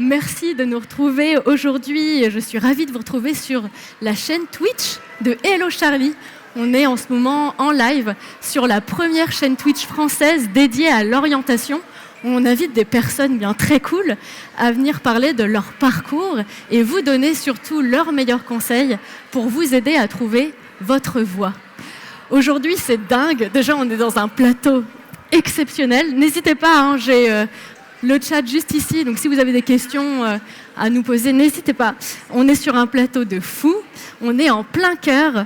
Merci de nous retrouver aujourd'hui. Je suis ravie de vous retrouver sur la chaîne Twitch de Hello Charlie. On est en ce moment en live sur la première chaîne Twitch française dédiée à l'orientation. On invite des personnes bien très cool à venir parler de leur parcours et vous donner surtout leurs meilleurs conseils pour vous aider à trouver votre voie. Aujourd'hui, c'est dingue. Déjà, on est dans un plateau exceptionnel. N'hésitez pas, j'ai le chat juste ici. Donc, si vous avez des questions à nous poser, n'hésitez pas. On est sur un plateau de fou. On est en plein cœur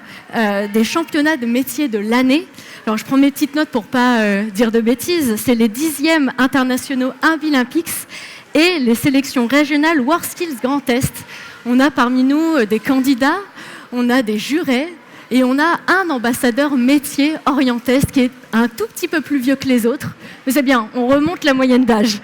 des championnats de métiers de l'année. Alors, je prends mes petites notes pour ne pas dire de bêtises. C'est les 10e internationaux Invilympics et les sélections régionales WorldSkills Grand Est. On a parmi nous des candidats, on a des jurés et on a un ambassadeur métier Orient-Est qui est un tout petit peu plus vieux que les autres. Mais c'est bien, on remonte la moyenne d'âge.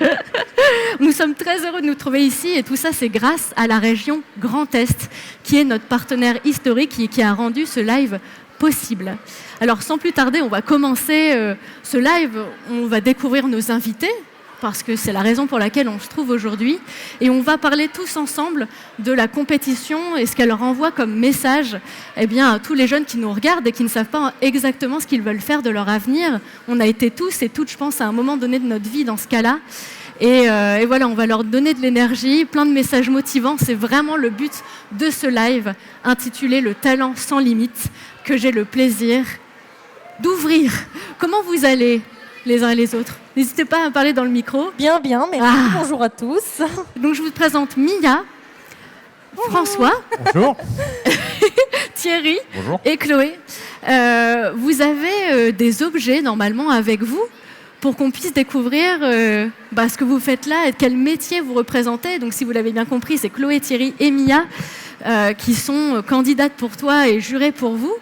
Nous sommes très heureux de nous trouver ici et tout ça, c'est grâce à la région Grand Est qui est notre partenaire historique et qui a rendu ce live possible. Alors sans plus tarder, on va commencer ce live, on va découvrir nos invités parce que c'est la raison pour laquelle on se trouve aujourd'hui et on va parler tous ensemble de la compétition et ce qu'elle renvoie comme message à tous les jeunes qui nous regardent et qui ne savent pas exactement ce qu'ils veulent faire de leur avenir. On a été tous et toutes, je pense, à un moment donné de notre vie dans ce cas-là. Et voilà, on va leur donner de l'énergie, plein de messages motivants. C'est vraiment le but de ce live intitulé « Le talent sans limite » que j'ai le plaisir d'ouvrir. Comment vous allez les uns et les autres? N'hésitez pas à parler dans le micro. Bien, merci. Bonjour à tous. Donc je vous présente Mia, François, bonjour. Thierry Bonjour. Et Chloé. Vous avez des objets normalement avec vous pour qu'on puisse découvrir ce que vous faites là et quel métier vous représentez. Donc si vous l'avez bien compris, c'est Chloé, Thierry et Mia qui sont candidates pour toi et jurées pour vous.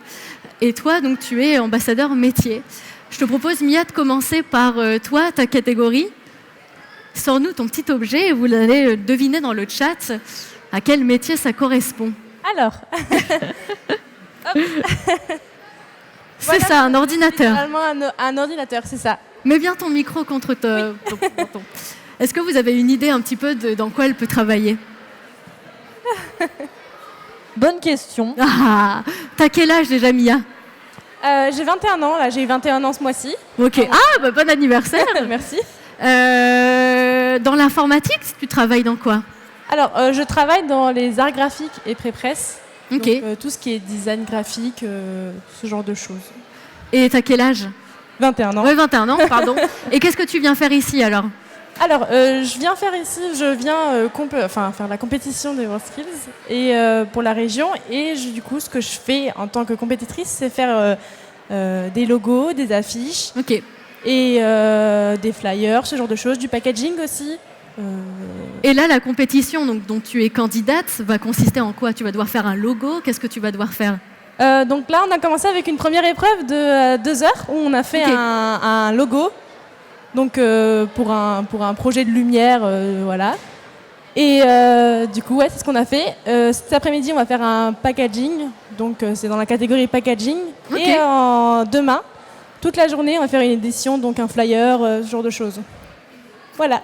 Et toi, donc, tu es ambassadeur métier. Je te propose, Mia, de commencer par toi, ta catégorie. Sors-nous ton petit objet et vous allez deviner dans le chat à quel métier ça correspond. Alors, c'est ça, un ordinateur. Littéralement un ordinateur, c'est ça. Mets bien ton micro contre ton menton. Est-ce que vous avez une idée un petit peu de dans quoi elle peut travailler? Bonne question. Ah, t'as quel âge déjà, Mia? J'ai 21 ans, là, j'ai eu 21 ans ce mois-ci. Ok. Ah, bon anniversaire. Merci. Dans l'informatique, tu travailles dans quoi? Alors, je travaille dans les arts graphiques et pré-presse. Ok. Donc, tout ce qui est design graphique, ce genre de choses. Et t'as quel âge? 21 ans. Oui, 21 ans, pardon. Et qu'est-ce que tu viens faire ici alors? Alors, je viens faire la compétition des WorldSkills et pour la région. Et du coup, ce que je fais en tant que compétitrice, c'est faire des logos, des affiches, ok, et des flyers, ce genre de choses, du packaging aussi. Et là, la compétition dont tu es candidate va consister en quoi? Tu vas devoir faire un logo. Qu'est-ce que tu vas devoir faire? Donc là, on a commencé avec une première épreuve de 2 heures où on a fait un logo. Donc pour un projet de lumière, voilà. Et du coup, c'est ce qu'on a fait. Cet après-midi, on va faire un packaging. Donc c'est dans la catégorie packaging. Okay. Et demain, toute la journée, on va faire une édition, donc un flyer, ce genre de choses. Voilà.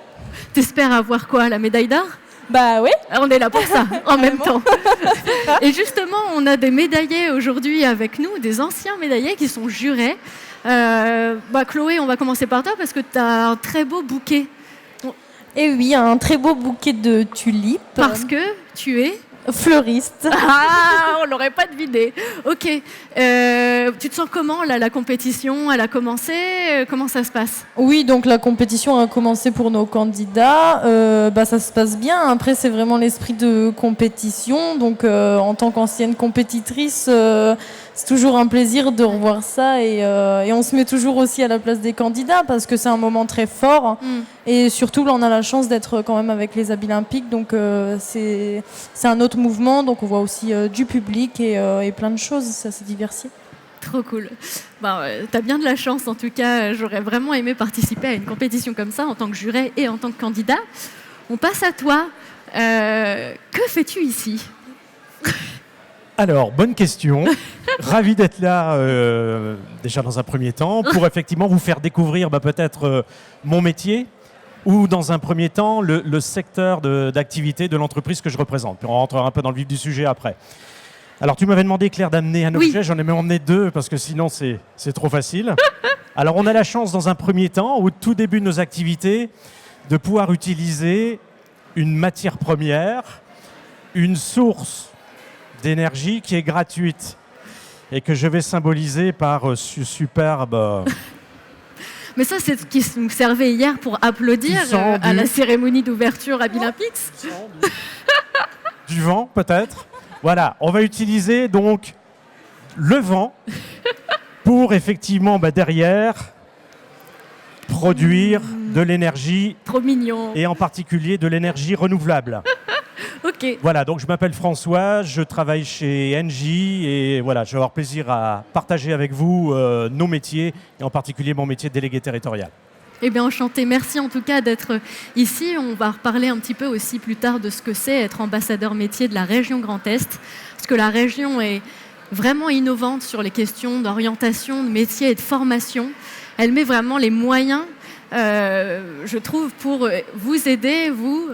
T'espères avoir quoi? La médaille d'or? Bah oui. On est là pour ça, en même temps. Et justement, on a des médaillés aujourd'hui avec nous, des anciens médaillés qui sont jurés. Chloé, on va commencer par toi parce que tu as un très beau bouquet. Et oui, un très beau bouquet de tulipes. Parce que tu es fleuriste. Ah, on l'aurait pas deviné. Ok. Tu te sens comment là? La compétition, elle a commencé. Comment ça se passe? Oui, donc la compétition a commencé pour nos candidats. Ça se passe bien. Après, c'est vraiment l'esprit de compétition. Donc, en tant qu'ancienne compétitrice, c'est toujours un plaisir de revoir ça. Et on se met toujours aussi à la place des candidats parce que c'est un moment très fort. Et surtout, là, on a la chance d'être quand même avec les Invilympics. Donc, c'est un autre mouvement. Donc, on voit aussi du public et plein de choses. Ça s'est diversifié. Trop cool. T'as bien de la chance en tout cas. J'aurais vraiment aimé participer à une compétition comme ça en tant que juré et en tant que candidat. On passe à toi. Que fais-tu ici? Alors, bonne question. Ravi d'être là déjà dans un premier temps pour effectivement vous faire découvrir peut-être mon métier. ou dans un premier temps le secteur d'activité de l'entreprise que je représente. Puis on rentrera un peu dans le vif du sujet après. Alors tu m'avais demandé, Claire, d'amener un objet, j'en ai même emmené 2 parce que sinon c'est trop facile. Alors on a la chance dans un premier temps, au tout début de nos activités, de pouvoir utiliser une matière première, une source d'énergie qui est gratuite et que je vais symboliser par ce superbe... Mais ça, c'est ce qui nous servait hier pour applaudir à la cérémonie d'ouverture à Billimpix. Du vent, peut-être. Voilà, on va utiliser donc le vent pour effectivement, derrière, produire de l'énergie. Trop mignon. Et en particulier de l'énergie renouvelable. Ok. Voilà, donc je m'appelle François, je travaille chez Engie et voilà, je vais avoir plaisir à partager avec vous nos métiers et en particulier mon métier de délégué territorial. Eh bien, enchanté. Merci en tout cas d'être ici. On va reparler un petit peu aussi plus tard de ce que c'est être ambassadeur métier de la région Grand Est, parce que la région est vraiment innovante sur les questions d'orientation, de métier et de formation. Elle met vraiment les moyens, je trouve, pour vous aider, vous,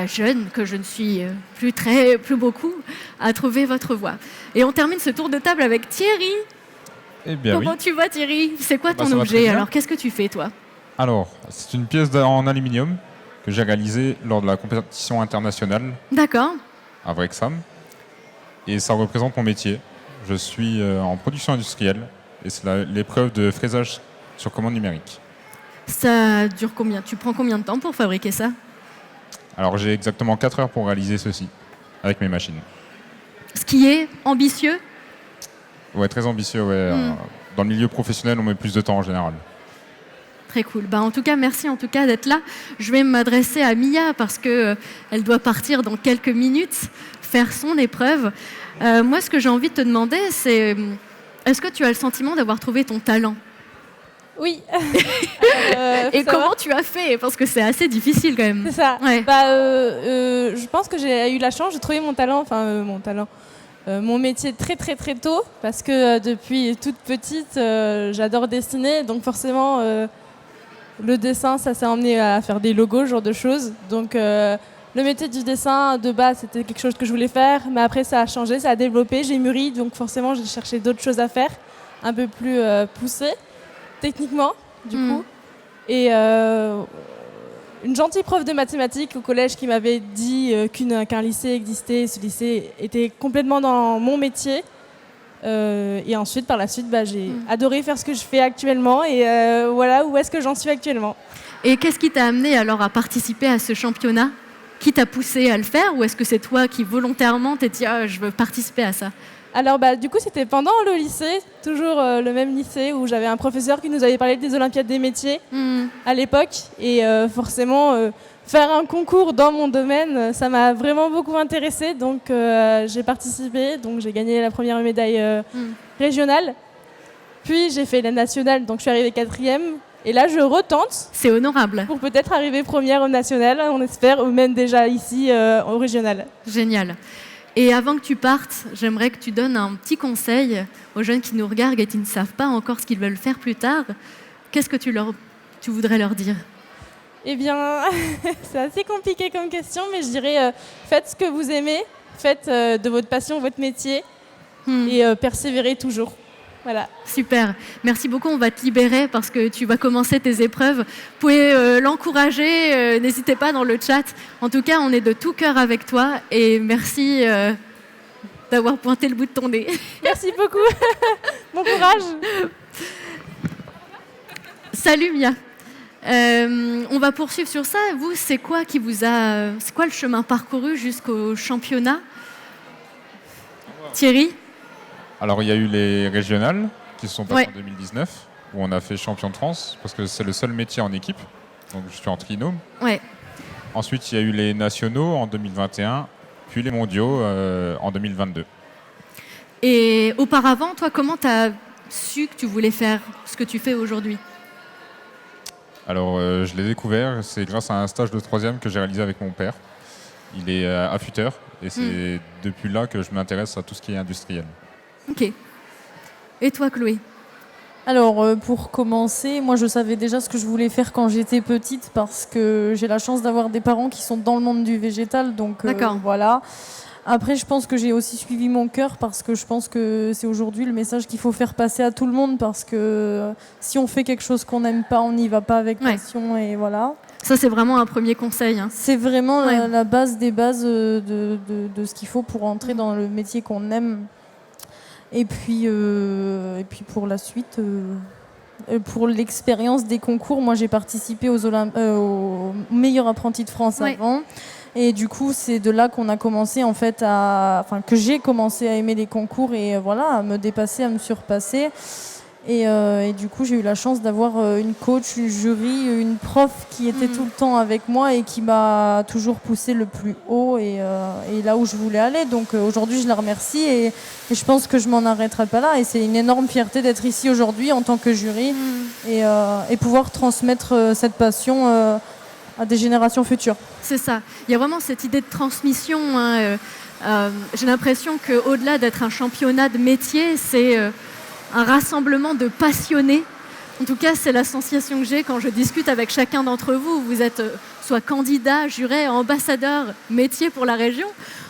jeunes, que je ne suis plus beaucoup, à trouver votre voie. Et on termine ce tour de table avec Thierry. Eh bien, Comment tu vas, Thierry? C'est quoi ton objet? Alors, qu'est-ce que tu fais, toi? Alors, c'est une pièce en aluminium que j'ai réalisée lors de la compétition internationale D'accord. à Wrexham. Et ça représente mon métier. Je suis en production industrielle et c'est l'épreuve de fraisage sur commande numérique. Ça dure combien? Tu prends combien de temps pour fabriquer ça? Alors, j'ai exactement 4 heures pour réaliser ceci avec mes machines. Ce qui est ambitieux? Ouais, très ambitieux. Ouais. Dans le milieu professionnel, on met plus de temps en général. Très cool. En tout cas, merci d'être là. Je vais m'adresser à Mia parce qu'elle doit partir dans quelques minutes, faire son épreuve. Moi, ce que j'ai envie de te demander, c'est est-ce que tu as le sentiment d'avoir trouvé ton talent? Oui. Et comment tu as fait? Parce que c'est assez difficile quand même. C'est ça. Ouais. Je pense que j'ai eu la chance de trouver mon talent, mon métier très très très tôt, parce que depuis toute petite, j'adore dessiner, donc forcément le dessin, ça s'est emmené à faire des logos, ce genre de choses. Donc le métier du dessin, de base, c'était quelque chose que je voulais faire, mais après ça a changé, ça a développé, j'ai mûri, donc forcément j'ai cherché d'autres choses à faire, un peu plus poussées, techniquement, du coup. Et une gentille prof de mathématiques au collège qui m'avait dit qu'un lycée existait, ce lycée était complètement dans mon métier. Et ensuite, par la suite, j'ai adoré faire ce que je fais actuellement et voilà où est-ce que j'en suis actuellement. Et qu'est-ce qui t'a amené alors à participer à ce championnat? Qui t'a poussé à le faire ou est-ce que c'est toi qui volontairement t'es dit je veux participer à ça? Alors du coup, c'était pendant le lycée, toujours le même lycée où j'avais un professeur qui nous avait parlé des Olympiades des métiers à l'époque et forcément faire un concours dans mon domaine, ça m'a vraiment beaucoup intéressée, donc j'ai participé, donc j'ai gagné la première médaille régionale, puis j'ai fait la nationale, donc je suis arrivée 4e, et là je retente. C'est honorable. Pour peut-être arriver première au national, on espère, ou même déjà ici au régional. Génial. Et avant que tu partes, j'aimerais que tu donnes un petit conseil aux jeunes qui nous regardent et qui ne savent pas encore ce qu'ils veulent faire plus tard. Qu'est-ce que tu voudrais leur dire? Eh bien, c'est assez compliqué comme question, mais je dirais faites ce que vous aimez, faites de votre passion votre métier et persévérez toujours. Voilà. Super. Merci beaucoup. On va te libérer parce que tu vas commencer tes épreuves. Vous pouvez l'encourager. N'hésitez pas dans le chat. En tout cas, on est de tout cœur avec toi et merci d'avoir pointé le bout de ton nez. Merci beaucoup. Bon courage. Salut Mia. On va poursuivre sur ça. Vous, c'est quoi le chemin parcouru jusqu'au championnat? Thierry? Alors, il y a eu les régionales qui se sont passées en 2019, où on a fait champion de France, parce que c'est le seul métier en équipe. Donc, je suis en trinôme. Ouais. Ensuite, il y a eu les nationaux en 2021, puis les mondiaux en 2022. Et auparavant, toi, comment tu as su que tu voulais faire ce que tu fais aujourd'hui? Alors, je l'ai découvert, c'est grâce à un stage de 3e que j'ai réalisé avec mon père. Il est affûteur, et c'est depuis là que je m'intéresse à tout ce qui est industriel. Ok. Et toi, Chloé? Alors, pour commencer, moi je savais déjà ce que je voulais faire quand j'étais petite parce que j'ai la chance d'avoir des parents qui sont dans le monde du végétal, donc D'accord. voilà. Après, je pense que j'ai aussi suivi mon cœur parce que je pense que c'est aujourd'hui le message qu'il faut faire passer à tout le monde parce que si on fait quelque chose qu'on n'aime pas, on n'y va pas avec passion et voilà. Ça, c'est vraiment un premier conseil. Hein. C'est vraiment Ouais. la base des bases de ce qu'il faut pour entrer dans le métier qu'on aime. Et puis pour la suite, pour l'expérience des concours, moi j'ai participé au meilleur apprenti de France avant. Et du coup, c'est de là qu'on a commencé en fait que j'ai commencé à aimer les concours et voilà, à me dépasser, à me surpasser. Et du coup, j'ai eu la chance d'avoir une coach, une jury, une prof qui était tout le temps avec moi et qui m'a toujours poussé le plus haut et là où je voulais aller. Donc aujourd'hui, je la remercie et je pense que je m'en arrêterai pas là. Et c'est une énorme fierté d'être ici aujourd'hui en tant que jury et pouvoir transmettre cette passion à des générations futures. C'est ça. Il y a vraiment cette idée de transmission. Hein. J'ai l'impression qu'au-delà d'être un championnat de métier, c'est un rassemblement de passionnés. En tout cas, c'est la sensation que j'ai quand je discute avec chacun d'entre vous. Vous êtes soit candidat, juré, ambassadeur, métier pour la région.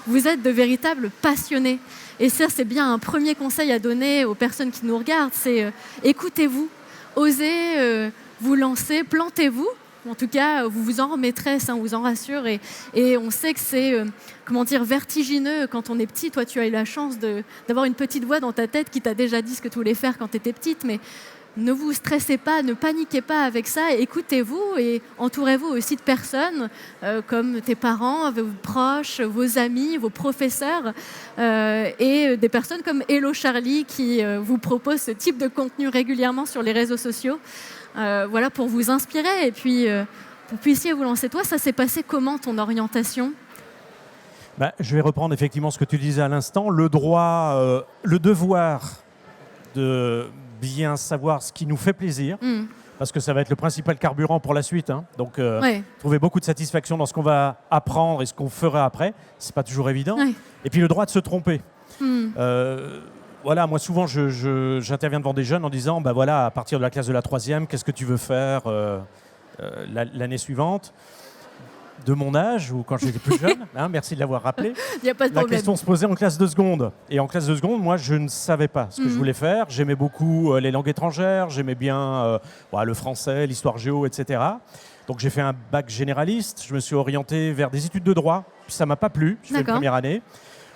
Vous êtes de véritables passionnés. Et ça, c'est bien un premier conseil à donner aux personnes qui nous regardent. C'est écoutez-vous, osez vous lancer, plantez-vous. En tout cas, vous vous en remettrez, ça on vous en rassure. Et on sait que c'est vertigineux quand on est petit. Toi, tu as eu la chance d'avoir une petite voix dans ta tête qui t'a déjà dit ce que tu voulais faire quand tu étais petite. Mais ne vous stressez pas, ne paniquez pas avec ça. Écoutez-vous et entourez-vous aussi de personnes comme tes parents, vos proches, vos amis, vos professeurs et des personnes comme Hello Charlie qui vous propose ce type de contenu régulièrement sur les réseaux sociaux. Voilà, pour vous inspirer et puis vous puissiez vous lancer. Toi, ça s'est passé comment ton orientation ? Je vais reprendre effectivement ce que tu disais à l'instant. Le droit, le devoir de bien savoir ce qui nous fait plaisir, parce que ça va être le principal carburant pour la suite. Hein. Donc, trouver beaucoup de satisfaction dans ce qu'on va apprendre et ce qu'on fera après, c'est pas toujours évident. Ouais. Et puis le droit de se tromper. Voilà, moi souvent j'interviens devant des jeunes en disant à partir de la classe de la 3e, qu'est-ce que tu veux faire l'année suivante ? De mon âge ou quand j'étais plus jeune, hein, merci de l'avoir rappelé. Il n'y a pas de La problème. question se posait en classe de seconde. Et en classe de seconde, moi je ne savais pas ce que je voulais faire. J'aimais beaucoup les langues étrangères, j'aimais bien le français, l'histoire géo, etc. Donc j'ai fait un bac généraliste, je me suis orienté vers des études de droit, puis ça ne m'a pas plu, j'ai fait une première année.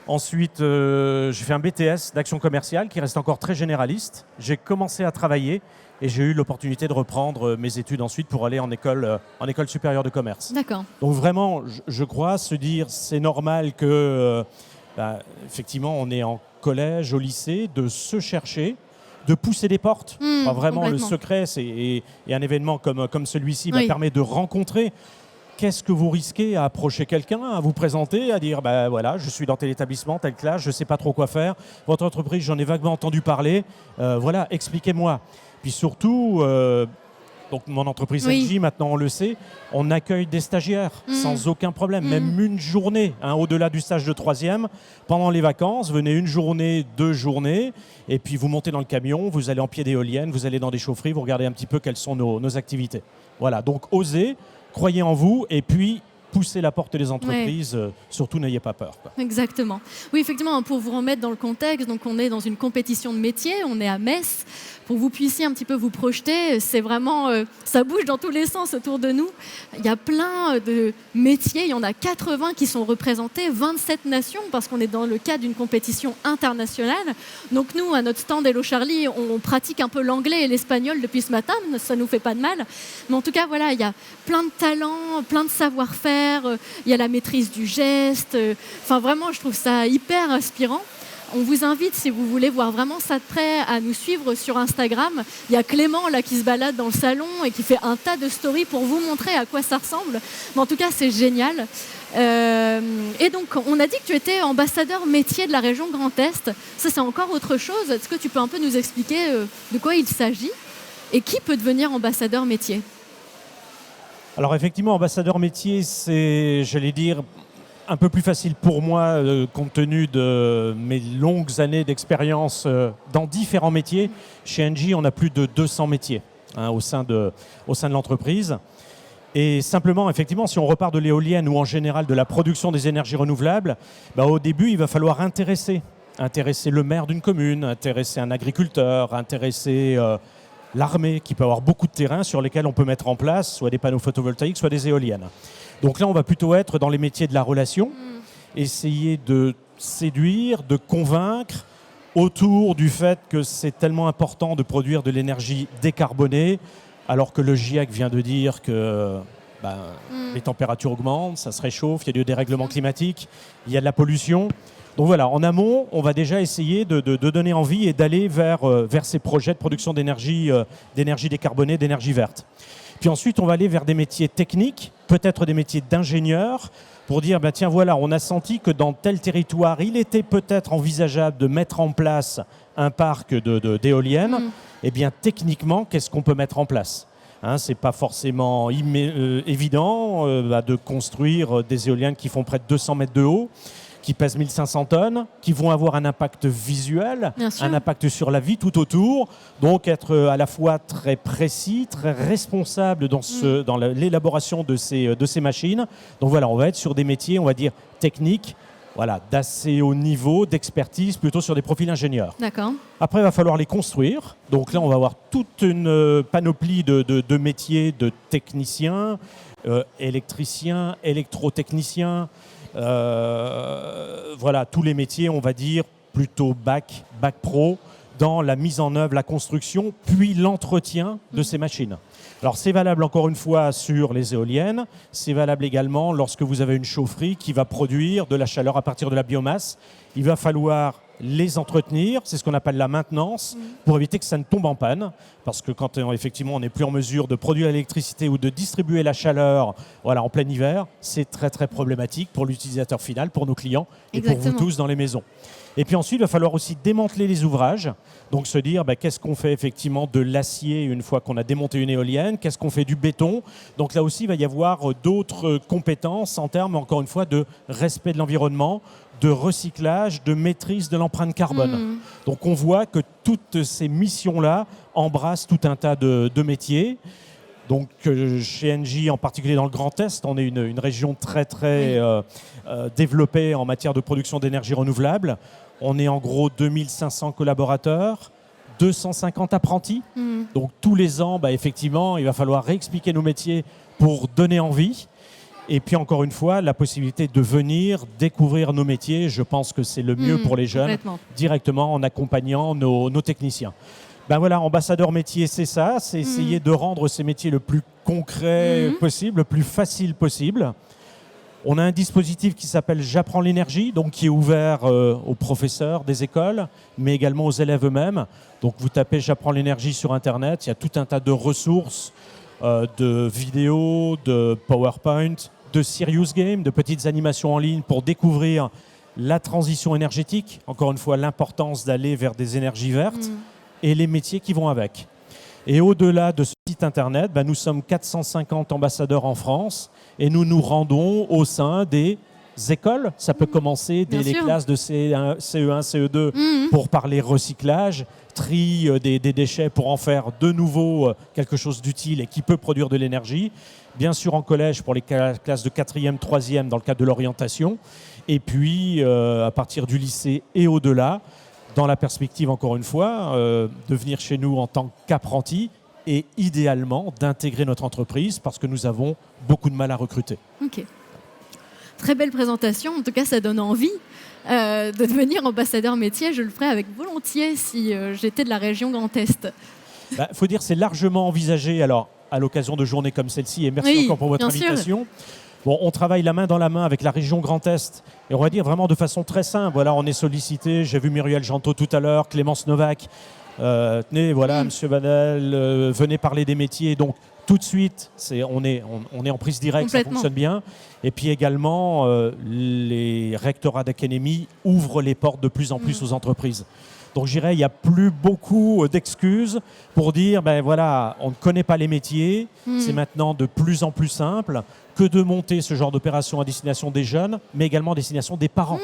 Ensuite, j'ai fait un BTS d'action commerciale qui reste encore très généraliste. J'ai commencé à travailler et j'ai eu l'opportunité de reprendre mes études ensuite pour aller en école supérieure de commerce. D'accord. Donc vraiment, je crois se dire c'est normal que, effectivement, on est en collège, au lycée, de se chercher, de pousser des portes. Vraiment, le secret, et un événement comme celui-ci permet de rencontrer. Qu'est-ce que vous risquez à approcher quelqu'un, à vous présenter, à dire voilà, je suis dans tel établissement, telle classe, je ne sais pas trop quoi faire. Votre entreprise, j'en ai vaguement entendu parler. Voilà, expliquez-moi. Puis surtout, donc mon entreprise NJ, maintenant on le sait, on accueille des stagiaires sans aucun problème. Même une journée, au-delà du stage de 3e, pendant les vacances, venez une journée, 2 journées, et puis vous montez dans le camion, vous allez en pied d'éolienne, vous allez dans des chaufferies, vous regardez un petit peu quelles sont nos activités. Voilà, donc osez. Croyez en vous et puis poussez la porte des entreprises, surtout n'ayez pas peur. Quoi. Exactement. Oui, effectivement, pour vous remettre dans le contexte, donc on est dans une compétition de métier, on est à Metz. Pour que vous puissiez un petit peu vous projeter, c'est vraiment, ça bouge dans tous les sens autour de nous. Il y a plein de métiers, il y en a 80 qui sont représentés, 27 nations, parce qu'on est dans le cadre d'une compétition internationale. Donc nous, à notre stand Hello Charlie, on pratique un peu l'anglais et l'espagnol depuis ce matin, ça ne nous fait pas de mal. Mais en tout cas, voilà, il y a plein de talents, plein de savoir-faire, il y a la maîtrise du geste. Enfin, vraiment, je trouve ça hyper inspirant. On vous invite, si vous voulez voir vraiment ça de près, à nous suivre sur Instagram. Il y a Clément là, qui se balade dans le salon et qui fait un tas de stories pour vous montrer à quoi ça ressemble. Mais en tout cas, c'est génial. Et donc, on a dit que tu étais ambassadeur métier de la région Grand Est. Ça, c'est encore autre chose. Est-ce que tu peux un peu nous expliquer de quoi il s'agit et qui peut devenir ambassadeur métier ? Alors effectivement, ambassadeur métier, c'est, j'allais dire, un peu plus facile pour moi, compte tenu de mes longues années d'expérience dans différents métiers. Chez Engie, on a plus de 200 métiers au sein de l'entreprise. Et simplement, effectivement, si on repart de l'éolienne ou en général de la production des énergies renouvelables, au début, il va falloir intéresser le maire d'une commune, intéresser un agriculteur, intéresser l'armée, qui peut avoir beaucoup de terrains sur lesquels on peut mettre en place soit des panneaux photovoltaïques, soit des éoliennes. Donc là, on va plutôt être dans les métiers de la relation, essayer de séduire, de convaincre autour du fait que c'est tellement important de produire de l'énergie décarbonée, alors que le GIEC vient de dire que les températures augmentent, ça se réchauffe, il y a du dérèglement climatique, il y a de la pollution. Donc voilà, en amont, on va déjà essayer de donner envie et d'aller vers ces projets de production d'énergie décarbonée, d'énergie verte. Puis ensuite, on va aller vers des métiers techniques, peut-être des métiers d'ingénieurs, pour dire, tiens, voilà, on a senti que dans tel territoire, il était peut-être envisageable de mettre en place un parc d'éoliennes. Eh bien, techniquement, qu'est-ce qu'on peut mettre en place ? Ce n'est pas forcément évident de construire des éoliennes qui font près de 200 mètres de haut, qui pèsent 1500 tonnes, qui vont avoir un impact visuel, un impact sur la vie tout autour. Donc être à la fois très précis, très responsable dans l'élaboration de ces machines. Donc voilà, on va être sur des métiers, on va dire, techniques, d'assez haut niveau, d'expertise, plutôt sur des profils ingénieurs. D'accord. Après, il va falloir les construire. Donc là, on va avoir toute une panoplie de métiers, de techniciens, électriciens, électrotechniciens, tous les métiers, on va dire, plutôt bac pro, dans la mise en œuvre, la construction, puis l'entretien de ces machines. Alors c'est valable encore une fois sur les éoliennes, c'est valable également lorsque vous avez une chaufferie qui va produire de la chaleur à partir de la biomasse. Il va falloir les entretenir, c'est ce qu'on appelle la maintenance, pour éviter que ça ne tombe en panne. Parce que quand effectivement on n'est plus en mesure de produire l'électricité ou de distribuer la chaleur en plein hiver, c'est très très problématique pour l'utilisateur final, pour nos clients et pour vous tous dans les maisons. Et puis ensuite, il va falloir aussi démanteler les ouvrages. Donc se dire, qu'est-ce qu'on fait effectivement de l'acier une fois qu'on a démonté une éolienne ? Qu'est-ce qu'on fait du béton ? Donc là aussi, il va y avoir d'autres compétences en termes, encore une fois, de respect de l'environnement, de recyclage, de maîtrise de l'empreinte carbone. Donc on voit que toutes ces missions-là embrassent tout un tas de métiers. Donc chez Engie, en particulier dans le Grand Est, on est une région très très développée en matière de production d'énergie renouvelable. On est en gros 2500 collaborateurs, 250 apprentis. Donc tous les ans, effectivement, il va falloir réexpliquer nos métiers pour donner envie. Et puis encore une fois, la possibilité de venir découvrir nos métiers, je pense que c'est le mieux pour les jeunes, directement en accompagnant nos techniciens. Ambassadeur métier, c'est ça, c'est essayer de rendre ces métiers le plus concret possible, le plus facile possible. On a un dispositif qui s'appelle J'apprends l'énergie, donc qui est ouvert aux professeurs des écoles, mais également aux élèves eux-mêmes. Donc vous tapez J'apprends l'énergie sur Internet, il y a tout un tas de ressources, de vidéos, de PowerPoint, de serious games, de petites animations en ligne pour découvrir la transition énergétique, encore une fois l'importance d'aller vers des énergies vertes et les métiers qui vont avec. Et au-delà de ce site internet, nous sommes 450 ambassadeurs en France et nous nous rendons au sein des écoles. Ça peut commencer dès les classes de CE1, CE2 pour parler recyclage, tri des déchets pour en faire de nouveau quelque chose d'utile et qui peut produire de l'énergie. Bien sûr en collège pour les classes de 4e, 3e dans le cadre de l'orientation. Et puis à partir du lycée et au-delà, dans la perspective, encore une fois, de venir chez nous en tant qu'apprenti et idéalement d'intégrer notre entreprise parce que nous avons beaucoup de mal à recruter. Ok. Très belle présentation. En tout cas, ça donne envie de devenir ambassadeur métier. Je le ferais avec volontiers si j'étais de la région Grand Est. Faut dire, c'est largement envisagé alors, à l'occasion de journées comme celle-ci. Et merci encore pour votre invitation. Bon, on travaille la main dans la main avec la région Grand Est et on va dire vraiment de façon très simple. Voilà, on est sollicité. J'ai vu Muriel Jantot tout à l'heure, Clémence Novak. Tenez, voilà, Monsieur Vanel, venez parler des métiers. Donc, tout de suite, on est en prise directe, ça fonctionne bien. Et puis également, les rectorats d'académie ouvrent les portes de plus en plus aux entreprises. Donc je dirais, il n'y a plus beaucoup d'excuses pour dire, ben voilà, on ne connaît pas les métiers, c'est maintenant de plus en plus simple que de monter ce genre d'opération à destination des jeunes, mais également à destination des parents.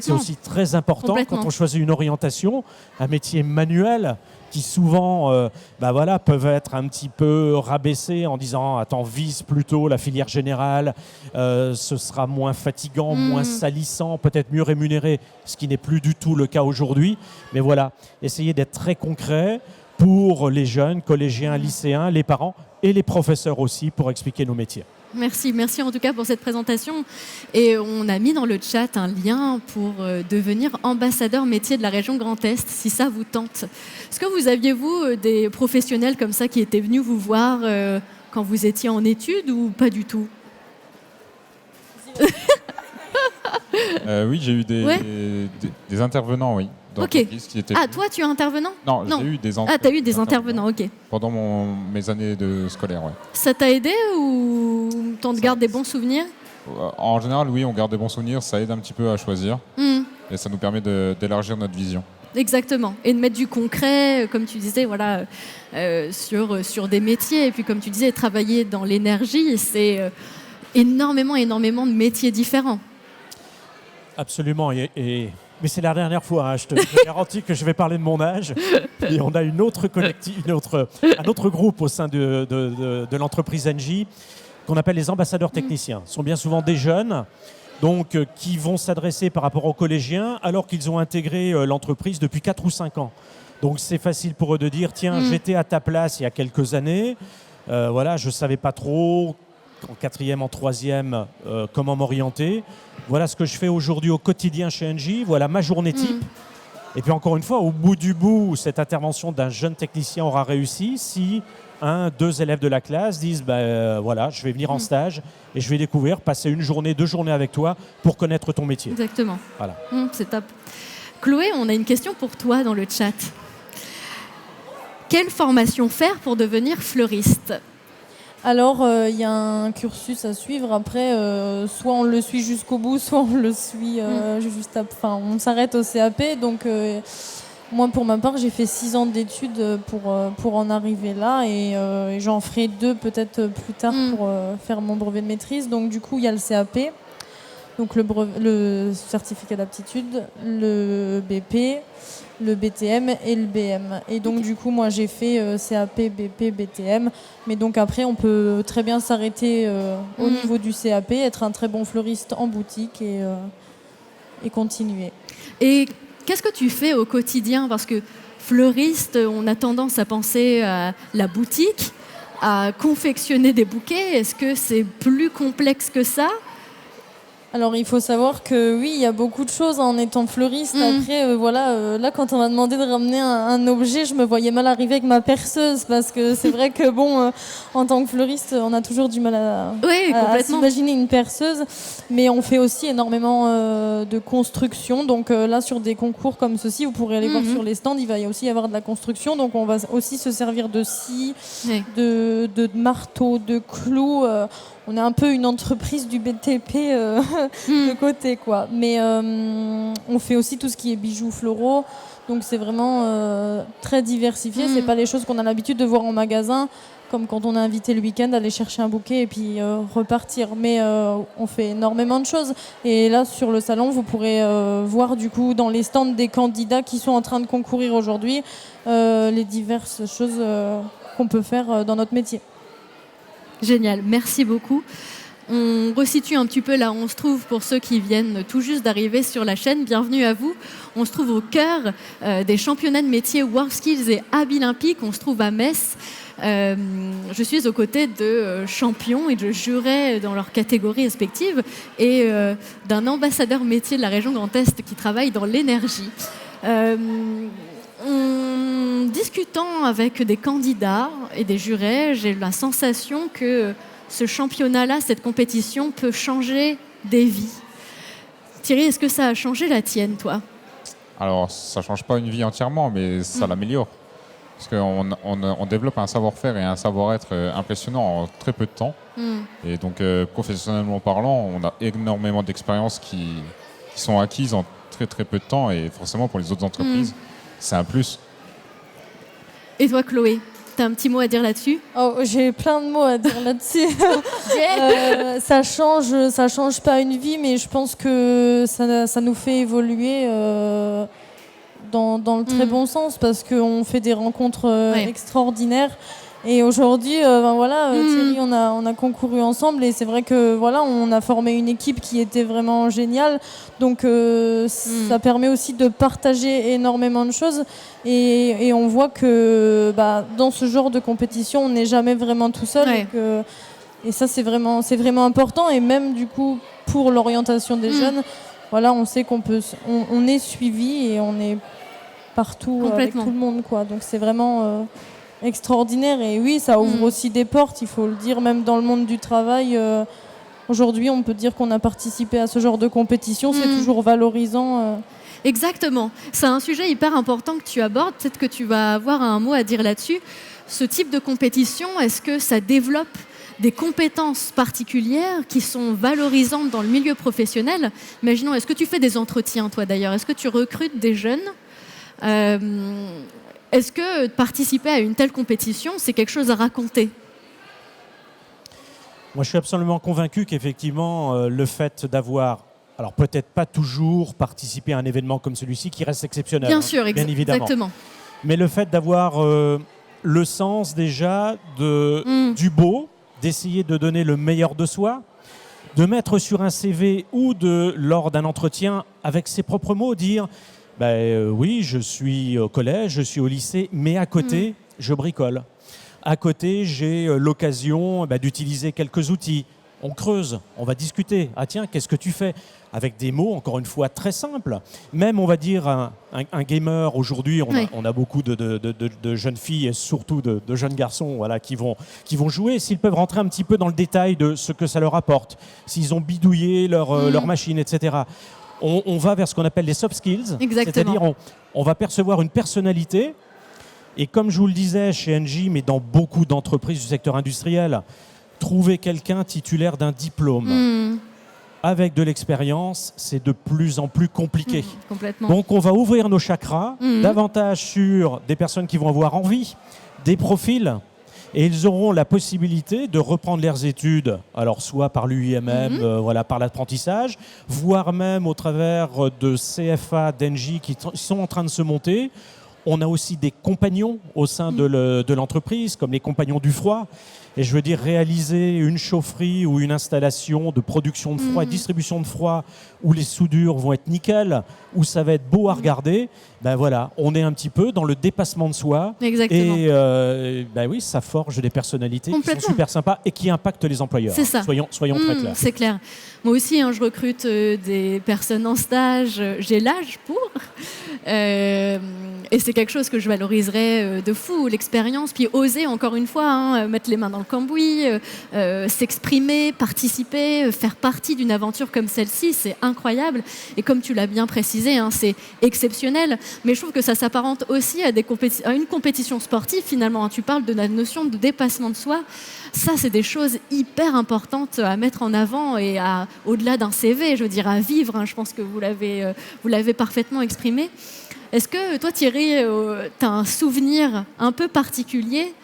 C'est aussi très important quand on choisit une orientation, un métier manuel, qui souvent peuvent être un petit peu rabaissés en disant « attends, vise plutôt la filière générale, ce sera moins fatigant, moins salissant, peut-être mieux rémunéré », ce qui n'est plus du tout le cas aujourd'hui. Mais voilà, essayez d'être très concret pour les jeunes, collégiens, lycéens, les parents et les professeurs aussi pour expliquer nos métiers. Merci en tout cas pour cette présentation. Et on a mis dans le chat un lien pour devenir ambassadeur métier de la région Grand Est, si ça vous tente. Est-ce que vous aviez, vous, des professionnels comme ça qui étaient venus vous voir quand vous étiez en études ou pas du tout? Oui, j'ai eu des intervenants, oui. Ok. Toi, tu es intervenant? Non, j'ai eu des intervenants. Ah, tu as eu des intervenants, ok. Pendant mes années scolaires, oui. Ça t'a aidé ou t'en gardes des bons souvenirs? En général, oui, on garde des bons souvenirs. Ça aide un petit peu à choisir. Et ça nous permet d'élargir notre vision. Exactement. Et de mettre du concret, comme tu disais, voilà, sur des métiers. Et puis, comme tu disais, travailler dans l'énergie, c'est énormément de métiers différents. Absolument. Mais c'est la dernière fois, hein. Je te garantis que je vais parler de mon âge. Et on a un autre groupe au sein de l'entreprise Engie qu'on appelle les ambassadeurs techniciens. Ce sont bien souvent des jeunes donc, qui vont s'adresser par rapport aux collégiens alors qu'ils ont intégré l'entreprise depuis 4 ou 5 ans. Donc c'est facile pour eux de dire, tiens, j'étais à ta place il y a quelques années, je ne savais pas trop en 4e, en 3e, comment m'orienter. Voilà ce que je fais aujourd'hui au quotidien chez Engie. Voilà ma journée type. Et puis encore une fois, au bout du bout, cette intervention d'un jeune technicien aura réussi si 2 élèves de la classe disent je vais venir en stage et je vais découvrir, passer 1 journée, 2 journées avec toi pour connaître ton métier. Exactement. Voilà. C'est top. Chloé, on a une question pour toi dans le chat. Quelle formation faire pour devenir fleuriste ? Alors, il y a un cursus à suivre. Après, soit on le suit jusqu'au bout, soit on le suit on s'arrête au CAP. Donc, moi, pour ma part, j'ai fait 6 ans d'études pour en arriver là. Et j'en ferai 2 peut-être plus tard pour faire mon brevet de maîtrise. Donc, du coup, il y a le CAP, donc le certificat d'aptitude, le BP, le BTM et le BM. Et donc du coup, moi j'ai fait CAP, BP, BTM. Mais donc après, on peut très bien s'arrêter au niveau du CAP, être un très bon fleuriste en boutique et continuer. Et qu'est-ce que tu fais au quotidien? Parce que fleuriste, on a tendance à penser à la boutique, à confectionner des bouquets. Est-ce que c'est plus complexe que ça? Alors, il faut savoir que oui, il y a beaucoup de choses en étant fleuriste. Après, là, quand on m'a demandé de ramener un objet, je me voyais mal arriver avec ma perceuse parce que c'est vrai que, en tant que fleuriste, on a toujours du mal à s'imaginer une perceuse. Mais on fait aussi énormément de construction. Donc là, sur des concours comme ceci, vous pourrez aller voir sur les stands, il va aussi y avoir de la construction. Donc, on va aussi se servir de scie, de marteaux, de clous. On est un peu une entreprise du BTP de côté, quoi. Mais on fait aussi tout ce qui est bijoux floraux. Donc c'est vraiment très diversifié. C'est pas les choses qu'on a l'habitude de voir en magasin, comme quand on est invité le week-end, aller chercher un bouquet et puis repartir. Mais on fait énormément de choses. Et là, sur le salon, vous pourrez voir du coup dans les stands des candidats qui sont en train de concourir aujourd'hui les diverses choses qu'on peut faire dans notre métier. Génial, merci beaucoup. On resitue un petit peu là où on se trouve pour ceux qui viennent tout juste d'arriver sur la chaîne. Bienvenue à vous. On se trouve au cœur des championnats de métiers WorldSkills et Abilympique. On se trouve à Metz. Je suis aux côtés de champions et de jurés dans leurs catégories respectives et d'un ambassadeur métier de la région Grand Est qui travaille dans l'énergie. En discutant avec des candidats et des jurés, j'ai la sensation que ce championnat-là, cette compétition peut changer des vies. Thierry, est-ce que ça a changé la tienne, toi? Alors, ça ne change pas une vie entièrement, mais ça l'améliore. Parce qu'on développe un savoir-faire et un savoir-être impressionnant en très peu de temps. Et donc, professionnellement parlant, on a énormément d'expériences qui sont acquises en très très peu de temps. Et forcément, pour les autres entreprises, c'est un plus. Et toi, Chloé, tu as un petit mot à dire là-dessus? J'ai plein de mots à dire là-dessus. Ça change pas une vie, mais je pense que ça nous fait évoluer dans le très bon sens, parce qu'on fait des rencontres extraordinaires. Et aujourd'hui, Thierry, on a concouru ensemble, et c'est vrai que on a formé une équipe qui était vraiment géniale. Donc ça permet aussi de partager énormément de choses, et on voit que dans ce genre de compétition, on n'est jamais vraiment tout seul. Et ça, c'est vraiment important. Et même du coup, pour l'orientation des jeunes, on sait on est suivi et on est partout avec tout le monde, quoi. Donc c'est vraiment extraordinaire. Et oui, ça ouvre aussi des portes, il faut le dire, même dans le monde du travail. Aujourd'hui, on peut dire qu'on a participé à ce genre de compétition, c'est toujours valorisant. Exactement. C'est un sujet hyper important que tu abordes. Peut-être que tu vas avoir un mot à dire là-dessus. Ce type de compétition, est-ce que ça développe des compétences particulières qui sont valorisantes dans le milieu professionnel? Imaginons, est-ce que tu fais des entretiens, toi d'ailleurs? Est-ce que tu recrutes des jeunes? Est-ce que participer à une telle compétition, c'est quelque chose à raconter? Moi, je suis absolument convaincu qu'effectivement, le fait d'avoir, alors peut-être pas toujours participé à un événement comme celui-ci, qui reste exceptionnel, bien sûr, bien évidemment. Exactement. Mais le fait d'avoir le sens déjà du beau, d'essayer de donner le meilleur de soi, de mettre sur un CV ou lors d'un entretien, avec ses propres mots, dire oui, je suis au collège, je suis au lycée, mais à côté, je bricole. À côté, j'ai l'occasion d'utiliser quelques outils. On creuse, on va discuter. Ah tiens, qu'est-ce que tu fais? Avec des mots, encore une fois, très simples. Même, on va dire, un gamer, aujourd'hui, on a beaucoup de jeunes filles et surtout de jeunes garçons qui vont jouer. S'ils peuvent rentrer un petit peu dans le détail de ce que ça leur apporte, s'ils ont bidouillé leur machine, etc. On va vers ce qu'on appelle les soft skills. Exactement. C'est-à-dire, on va percevoir une personnalité. Et comme je vous le disais, chez Engie, mais dans beaucoup d'entreprises du secteur industriel, trouver quelqu'un titulaire d'un diplôme avec de l'expérience, c'est de plus en plus compliqué. Complètement. Donc on va ouvrir nos chakras davantage sur des personnes qui vont avoir envie, des profils, et ils auront la possibilité de reprendre leurs études, alors soit par l'UIMM, par l'apprentissage, voire même au travers de CFA, d'Engie qui sont en train de se monter. On a aussi des compagnons au sein de l'entreprise, comme les compagnons du froid. Et je veux dire, réaliser une chaufferie ou une installation de production de froid et distribution de froid où les soudures vont être nickel, où ça va être beau à regarder, on est un petit peu dans le dépassement de soi. Exactement. Et oui, ça forge des personnalités qui sont super sympas et qui impactent les employeurs. C'est ça. Soyons très clairs. C'est clair. Moi aussi, je recrute des personnes en stage. J'ai l'âge pour. Et c'est quelque chose que je valoriserais de fou, l'expérience, puis oser encore une fois, mettre les mains dans le cambouis, s'exprimer, participer, faire partie d'une aventure comme celle-ci, c'est incroyable. Et comme tu l'as bien précisé, c'est exceptionnel. Mais je trouve que ça s'apparente aussi à une compétition sportive finalement. Tu parles de la notion de dépassement de soi. Ça, c'est des choses hyper importantes à mettre en avant et au-delà d'un CV, je veux dire, à vivre. Je pense que vous l'avez parfaitement exprimé. Est-ce que toi, Thierry, tu as un souvenir un peu particulier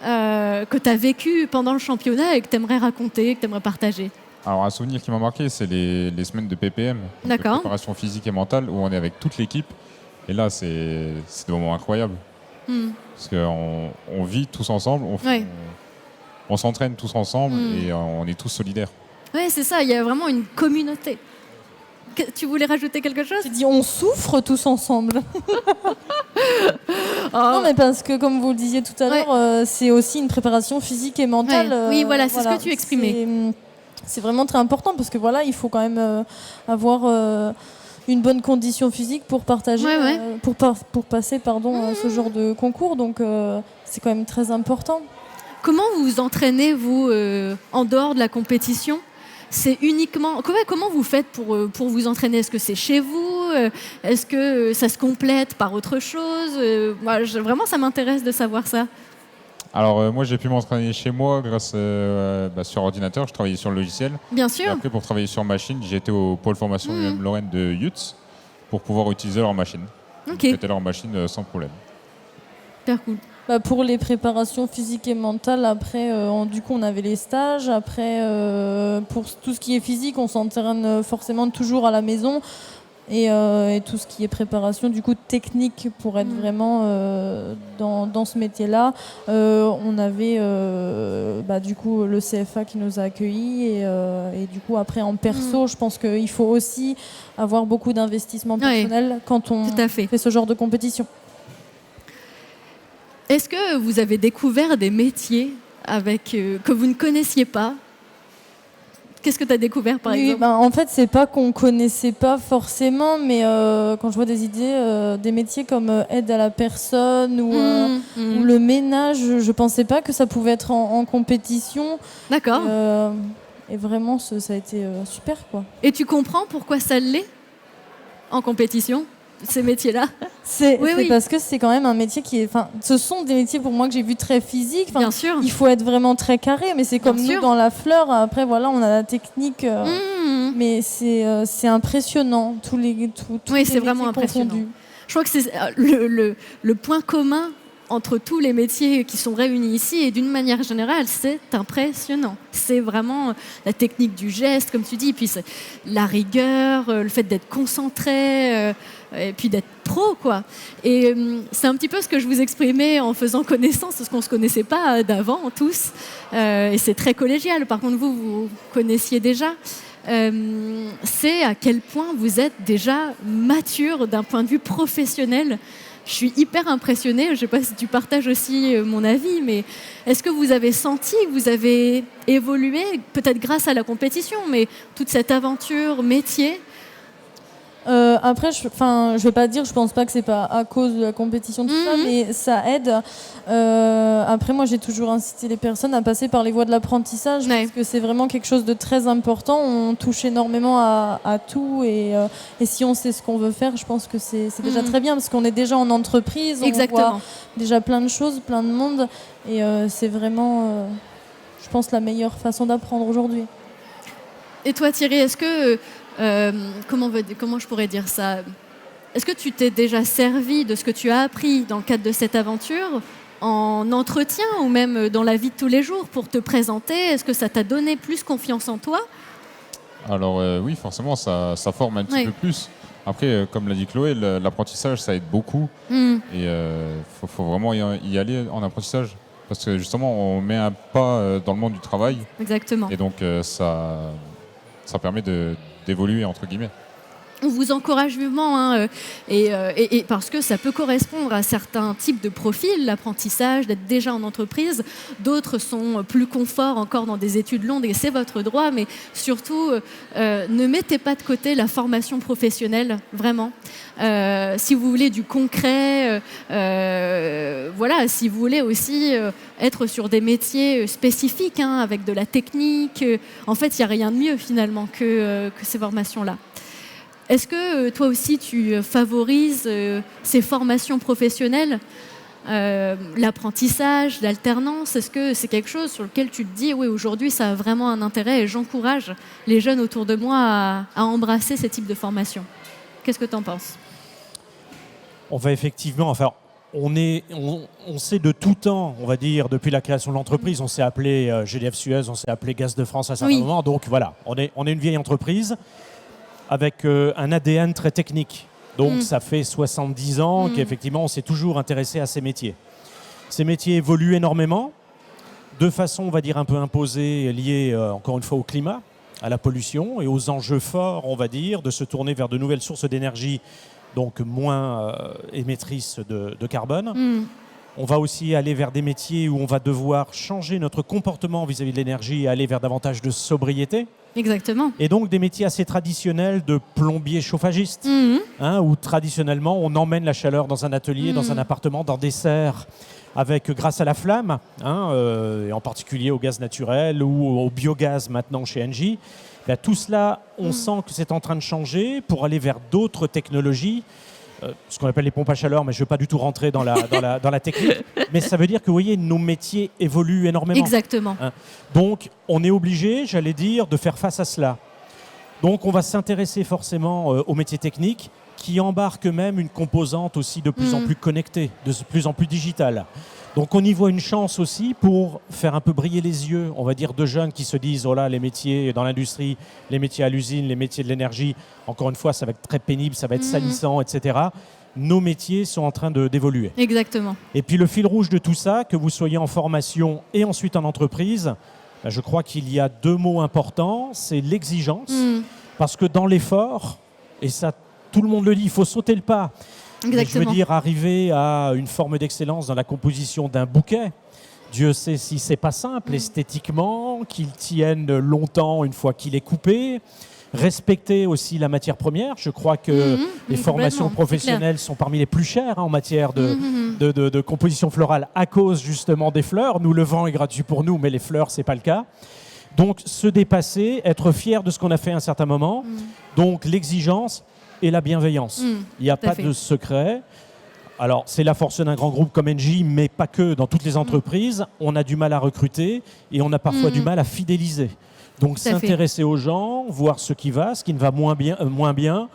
que tu as vécu pendant le championnat et que tu aimerais raconter, que tu aimerais partager? Alors, un souvenir qui m'a marqué, c'est les semaines de PPM, de préparation physique et mentale, où on est avec toute l'équipe. Et là, c'est des moments incroyables. Parce qu'on vit tous ensemble, on s'entraîne tous ensemble et on est tous solidaires. Oui, c'est ça, il y a vraiment une communauté. Tu voulais rajouter quelque chose? Tu dis on souffre tous ensemble. Non, mais parce que comme vous le disiez tout à l'heure, c'est aussi une préparation physique et mentale. Oui, c'est ce que tu exprimais. C'est vraiment très important parce que il faut quand même avoir une bonne condition physique pour partager, pour passer ce genre de concours. Donc c'est quand même très important. Comment vous vous entraînez, vous, en dehors de la compétition? C'est uniquement... Comment vous faites pour vous entraîner? Est-ce que c'est chez vous? Est-ce que ça se complète par autre chose? Vraiment, ça m'intéresse de savoir ça. Alors moi j'ai pu m'entraîner chez moi grâce sur ordinateur, je travaillais sur le logiciel. Bien sûr. Et après pour travailler sur machine, j'ai été au pôle formation UM Lorraine de Yutz pour pouvoir utiliser leur machine. C'était leur machine sans problème. Super cool. Pour les préparations physiques et mentales, après, du coup, on avait les stages. Après, pour tout ce qui est physique, on s'entraîne forcément toujours à la maison. Et tout ce qui est préparation, du coup, technique pour être vraiment dans ce métier-là. On avait, du coup, le CFA qui nous a accueillis. Et du coup, après, en perso, je pense qu'il faut aussi avoir beaucoup d'investissement personnel quand on fait ce genre de compétition. Est-ce que vous avez découvert des métiers que vous ne connaissiez pas? Qu'est-ce que tu as découvert, par exemple? En fait, c'est pas qu'on ne connaissait pas forcément, mais quand je vois des idées, des métiers comme aide à la personne ou le ménage, je ne pensais pas que ça pouvait être en compétition. D'accord. Et vraiment, ça a été super, quoi. Et tu comprends pourquoi ça l'est en compétition, ces métiers-là? C'est parce que c'est quand même un métier qui est... ce sont des métiers pour moi que j'ai vus très physiques. Bien sûr. Il faut être vraiment très carré, mais c'est comme nous dans la fleur. Après, voilà, on a la technique. Mais c'est impressionnant. C'est vraiment impressionnant. Je crois que c'est le point commun entre tous les métiers qui sont réunis ici, et d'une manière générale, c'est impressionnant. C'est vraiment la technique du geste, comme tu dis, et puis la rigueur, le fait d'être concentré, et puis d'être pro, quoi. Et c'est un petit peu ce que je vous exprimais en faisant connaissance, parce qu'on ne se connaissait pas d'avant, tous, et c'est très collégial. Par contre, vous connaissiez déjà. C'est à quel point vous êtes déjà mature d'un point de vue professionnel. Je suis hyper impressionnée, je ne sais pas si tu partages aussi mon avis, mais est-ce que vous avez senti que vous avez évolué, peut-être grâce à la compétition, mais toute cette aventure, métier? Après, je vais pas dire, je pense pas que c'est pas à cause de la compétition, tout ça, mais ça aide. Après, moi, j'ai toujours incité les personnes à passer par les voies de l'apprentissage, parce que c'est vraiment quelque chose de très important. On touche énormément à tout, et si on sait ce qu'on veut faire, je pense que c'est déjà très bien, parce qu'on est déjà en entreprise, on voit déjà plein de choses, plein de monde, et c'est vraiment, je pense, la meilleure façon d'apprendre aujourd'hui. Et toi, Thierry, est-ce que comment je pourrais dire ça? Est-ce que tu t'es déjà servi de ce que tu as appris dans le cadre de cette aventure en entretien ou même dans la vie de tous les jours pour te présenter? Est-ce que ça t'a donné plus confiance en toi? Alors oui, forcément, ça forme un petit peu plus. Après, comme l'a dit Chloé, l'apprentissage, ça aide beaucoup. Et faut vraiment y aller en apprentissage. Parce que justement, on met un pas dans le monde du travail. Exactement. Et donc, ça permet d'évoluer, entre guillemets. On vous encourage vivement, et parce que ça peut correspondre à certains types de profils, l'apprentissage, d'être déjà en entreprise. D'autres sont plus confort encore dans des études longues, et c'est votre droit, mais surtout, ne mettez pas de côté la formation professionnelle, vraiment. Si vous voulez du concret, si vous voulez aussi être sur des métiers spécifiques, avec de la technique, en fait, il n'y a rien de mieux finalement que ces formations-là. Est-ce que toi aussi tu favorises ces formations professionnelles, l'apprentissage, l'alternance? Est-ce que c'est quelque chose sur lequel tu te dis oui, aujourd'hui ça a vraiment un intérêt, et j'encourage les jeunes autour de moi à embrasser ces types de formations? Qu'est-ce que tu en penses? On va effectivement, on sait de tout temps, on va dire, depuis la création de l'entreprise, on s'est appelé GDF Suez, on s'est appelé Gaz de France à un certain moment, donc voilà, on est une vieille entreprise avec un ADN très technique. Donc ça fait 70 ans qu'effectivement on s'est toujours intéressé à ces métiers. Ces métiers évoluent énormément, de façon, on va dire, un peu imposée, liée encore une fois au climat, à la pollution et aux enjeux forts, on va dire, de se tourner vers de nouvelles sources d'énergie, donc moins émettrices de carbone. On va aussi aller vers des métiers où on va devoir changer notre comportement vis-à-vis de l'énergie et aller vers davantage de sobriété. Exactement. Et donc des métiers assez traditionnels de plombier chauffagiste, où traditionnellement on emmène la chaleur dans un atelier, dans un appartement, dans des serres, grâce à la flamme, et en particulier au gaz naturel ou au biogaz maintenant chez Engie. Là, tout cela, on sent que c'est en train de changer pour aller vers d'autres technologies, ce qu'on appelle les pompes à chaleur, mais je ne veux pas du tout rentrer dans la technique. Mais ça veut dire que, vous voyez, nos métiers évoluent énormément. Exactement. Hein. Donc, on est obligé, j'allais dire, de faire face à cela. Donc, on va s'intéresser forcément aux métiers techniques qui embarquent même une composante aussi de plus en plus connectée, de plus en plus digitale. Donc on y voit une chance aussi pour faire un peu briller les yeux, on va dire, de jeunes qui se disent « Oh là, les métiers dans l'industrie, les métiers à l'usine, les métiers de l'énergie, encore une fois, ça va être très pénible, ça va être salissant, etc. » Nos métiers sont en train d'évoluer. Exactement. Et puis le fil rouge de tout ça, que vous soyez en formation et ensuite en entreprise, je crois qu'il y a 2 mots importants, c'est l'exigence, parce que dans l'effort, et ça tout le monde le dit, il faut sauter le pas. Exactement. Je veux dire, arriver à une forme d'excellence dans la composition d'un bouquet, Dieu sait si c'est pas simple esthétiquement, qu'il tienne longtemps une fois qu'il est coupé. Respecter aussi la matière première. Je crois que les formations professionnelles sont parmi les plus chères en matière de composition florale à cause justement des fleurs. Nous, le vent est gratuit pour nous, mais les fleurs, c'est pas le cas. Donc, se dépasser, être fier de ce qu'on a fait à un certain moment. Donc, l'exigence et la bienveillance. Il n'y a pas de secret. Alors, c'est la force d'un grand groupe comme Engie, mais pas que. Dans toutes les entreprises, on a du mal à recruter et on a parfois du mal à fidéliser. Donc, s'intéresser aux gens, voir ce qui va, ce qui ne va moins bien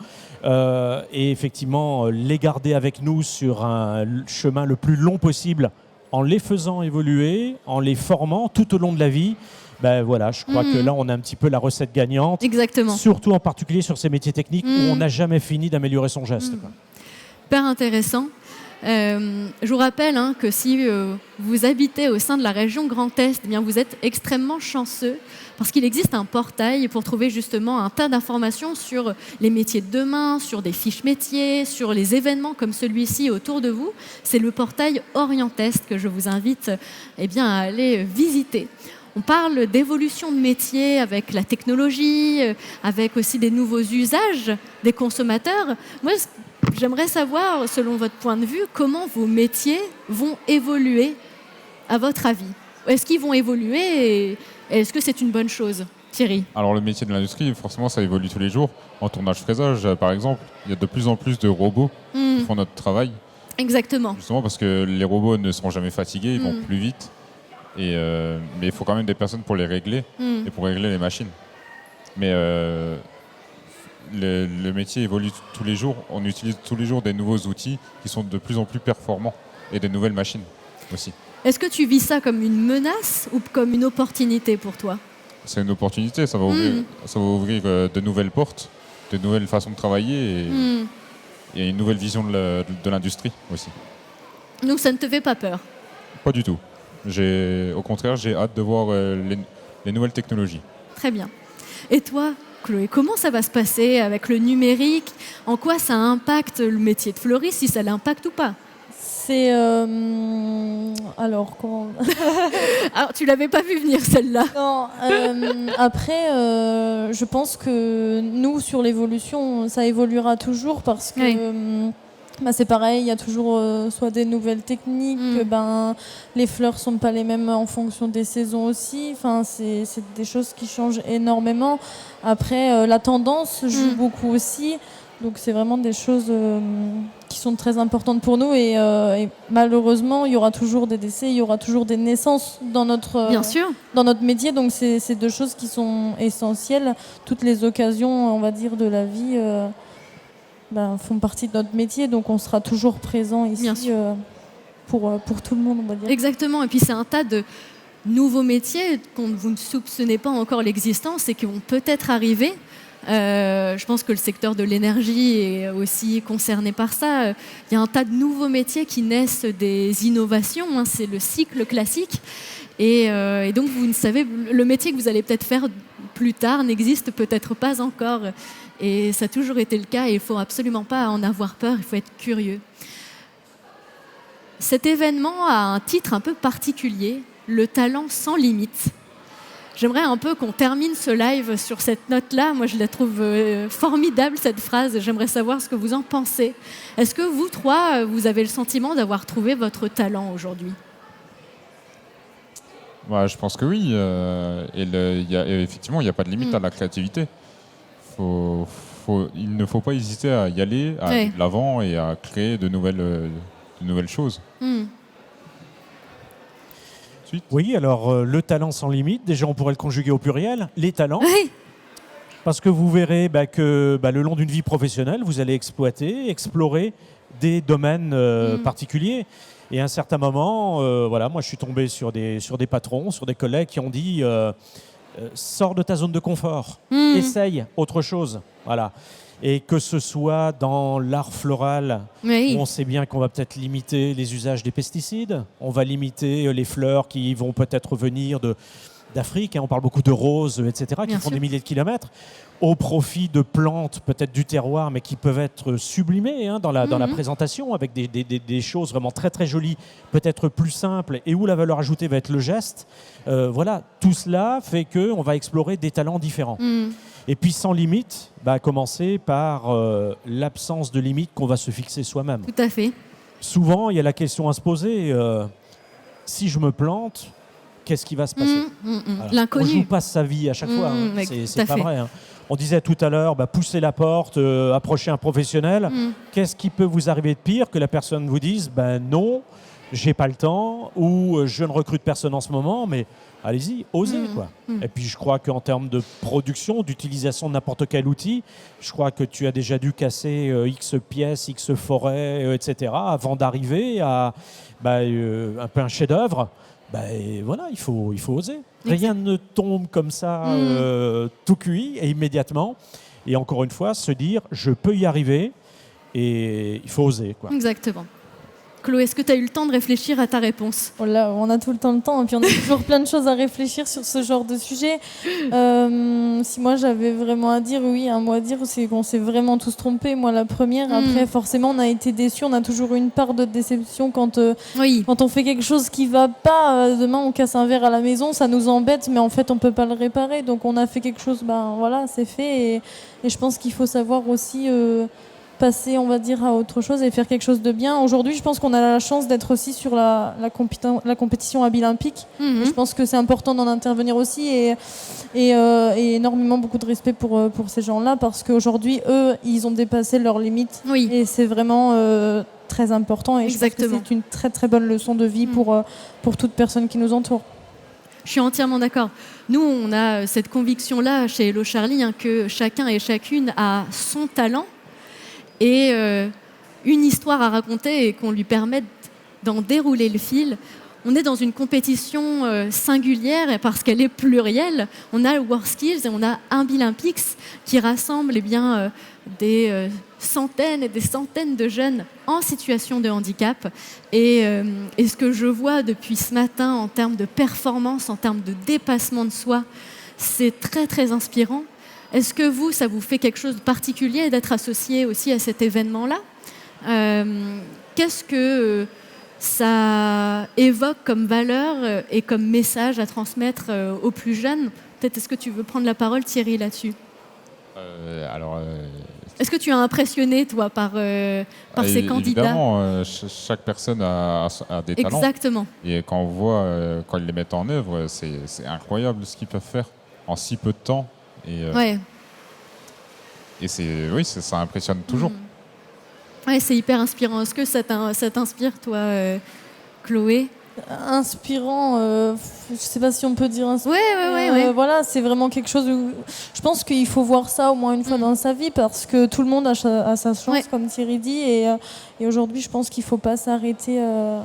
et effectivement, les garder avec nous sur un chemin le plus long possible en les faisant évoluer, en les formant tout au long de la vie. Ben voilà, je crois que là, on a un petit peu la recette gagnante. Exactement. Surtout en particulier sur ces métiers techniques où on n'a jamais fini d'améliorer son geste. Hyper intéressant. Je vous rappelle que si vous habitez au sein de la région Grand Est, eh bien vous êtes extrêmement chanceux parce qu'il existe un portail pour trouver justement un tas d'informations sur les métiers de demain, sur des fiches métiers, sur les événements comme celui-ci autour de vous. C'est le portail Orientest que je vous invite à aller visiter. On parle d'évolution de métier avec la technologie, avec aussi des nouveaux usages des consommateurs. Moi, j'aimerais savoir, selon votre point de vue, comment vos métiers vont évoluer, à votre avis. Est-ce qu'ils vont évoluer et est-ce que c'est une bonne chose, Thierry? Alors, le métier de l'industrie, forcément, ça évolue tous les jours. En tournage-fraisage, par exemple, il y a de plus en plus de robots qui font notre travail. Exactement. Justement parce que les robots ne seront jamais fatigués, ils vont plus vite. Mais il faut quand même des personnes pour les régler et pour régler les machines. Mais le métier évolue tous les jours. On utilise tous les jours des nouveaux outils qui sont de plus en plus performants et des nouvelles machines aussi. Est-ce que tu vis ça comme une menace ou comme une opportunité pour toi? C'est une opportunité, ça va ouvrir de nouvelles portes, de nouvelles façons de travailler et une nouvelle vision de l'industrie aussi. Donc ça ne te fait pas peur? Pas du tout. Au contraire, j'ai hâte de voir les nouvelles technologies. Très bien. Et toi, Chloé, comment ça va se passer avec le numérique? En quoi ça impacte le métier de fleuriste, si ça l'impacte ou pas? C'est... Alors, comment... Alors, tu l'avais pas vu venir, celle-là. Non, après, je pense que nous, sur l'évolution, ça évoluera toujours parce que... c'est pareil, il y a toujours soit des nouvelles techniques, les fleurs sont pas les mêmes en fonction des saisons aussi. Enfin, c'est des choses qui changent énormément. Après, la tendance joue beaucoup aussi. Donc c'est vraiment des choses qui sont très importantes pour nous et malheureusement, il y aura toujours des décès, il y aura toujours des naissances dans notre métier. Donc c'est 2 choses qui sont essentielles. Toutes les occasions, on va dire, de la vie... font partie de notre métier, donc on sera toujours présent ici pour tout le monde, on va dire. Exactement, et puis c'est un tas de nouveaux métiers dont vous ne soupçonnez pas encore l'existence et qui vont peut-être arriver. Je pense que le secteur de l'énergie est aussi concerné par ça. Il y a un tas de nouveaux métiers qui naissent des innovations, c'est le cycle classique. Et donc, vous ne savez, le métier que vous allez peut-être faire plus tard n'existe peut-être pas encore. Et ça a toujours été le cas et il ne faut absolument pas en avoir peur, il faut être curieux. Cet événement a un titre un peu particulier, le talent sans limite. J'aimerais un peu qu'on termine ce live sur cette note-là. Moi, je la trouve formidable, cette phrase. J'aimerais savoir ce que vous en pensez. Est-ce que vous 3, vous avez le sentiment d'avoir trouvé votre talent aujourd'hui ? Je pense que oui. Effectivement, il n'y a pas de limite à la créativité. Il ne faut pas hésiter à y aller, à aller de l'avant et à créer de nouvelles choses. Oui, alors le talent sans limite, déjà on pourrait le conjuguer au pluriel, les talents. Oui. Parce que vous verrez que le long d'une vie professionnelle, vous allez explorer des domaines particuliers. Et à un certain moment, moi je suis tombé sur des patrons, sur des collègues qui ont dit sors de ta zone de confort, essaye autre chose. Voilà. Et que ce soit dans l'art floral, où on sait bien qu'on va peut-être limiter les usages des pesticides, on va limiter les fleurs qui vont peut-être venir d'Afrique, on parle beaucoup de roses, etc., qui font des milliers de kilomètres, au profit de plantes peut-être du terroir, mais qui peuvent être sublimées dans la présentation, avec des choses vraiment très très jolies, peut-être plus simples, et où la valeur ajoutée va être le geste. Tout cela fait qu'on va explorer des talents différents. Et puis sans limite, commencer par l'absence de limite qu'on va se fixer soi-même. Tout à fait. Souvent, il y a la question à se poser, si je me plante, qu'est-ce qui va se passer ? L'inconnu. On joue pas sa vie à chaque fois, c'est pas vrai. On disait tout à l'heure, pousser la porte, approcher un professionnel. Qu'est-ce qui peut vous arriver de pire que la personne vous dise non, j'ai pas le temps, ou je ne recrute personne en ce moment, mais allez-y, osez. Et puis je crois qu'en termes de production, d'utilisation de n'importe quel outil, je crois que tu as déjà dû casser X pièces, X forêts, etc. avant d'arriver à un peu un chef-d'œuvre. Il faut oser. Rien ne tombe comme ça tout cuit et immédiatement. Et encore une fois, se dire je peux y arriver et il faut oser. Exactement. Chloé, est-ce que tu as eu le temps de réfléchir à ta réponse ? Voilà, on a tout le temps et puis on a toujours plein de choses à réfléchir sur ce genre de sujet. Si moi j'avais vraiment un mot à dire, c'est qu'on s'est vraiment tous trompés. Moi la première, après forcément on a été déçus, on a toujours une part de déception quand on fait quelque chose qui va pas. Demain on casse un verre à la maison, ça nous embête, mais en fait on peut pas le réparer. Donc on a fait quelque chose, c'est fait et je pense qu'il faut savoir aussi passer, on va dire, à autre chose et faire quelque chose de bien. Aujourd'hui, je pense qu'on a la chance d'être aussi sur la compétition à Olympique. Et je pense que c'est important d'en intervenir aussi et énormément beaucoup de respect pour ces gens-là parce qu'aujourd'hui, eux, ils ont dépassé leurs limites. Et c'est vraiment très important et je pense que c'est une très très bonne leçon de vie pour toute personne qui nous entoure. Je suis entièrement d'accord. Nous, on a cette conviction-là chez Hello Charlie que chacun et chacune a son talent et une histoire à raconter et qu'on lui permette d'en dérouler le fil. On est dans une compétition singulière parce qu'elle est plurielle. On a le WorldSkills et on a Olympics qui rassemble des centaines et des centaines de jeunes en situation de handicap. Et ce que je vois depuis ce matin en termes de performance, en termes de dépassement de soi, c'est très très inspirant. Est-ce que ça vous fait quelque chose de particulier d'être associé aussi à cet événement-là ? Qu'est-ce que ça évoque comme valeur et comme message à transmettre aux plus jeunes ? Peut-être est-ce que tu veux prendre la parole, Thierry, là-dessus ? Est-ce que tu as impressionné, toi, par ces candidats ? Évidemment, chaque personne a des talents. Exactement. Et quand on voit, quand ils les mettent en œuvre, c'est incroyable ce qu'ils peuvent faire en si peu de temps. Et ça impressionne toujours. Ouais, c'est hyper inspirant. Est-ce que ça t'inspire, toi, Chloé ? Inspirant, je ne sais pas si on peut dire inspirant. Ouais. Voilà, c'est vraiment quelque chose où je pense qu'il faut voir ça au moins une fois dans sa vie parce que tout le monde a sa chance, comme Thierry dit. Et aujourd'hui, je pense qu'il ne faut pas s'arrêter à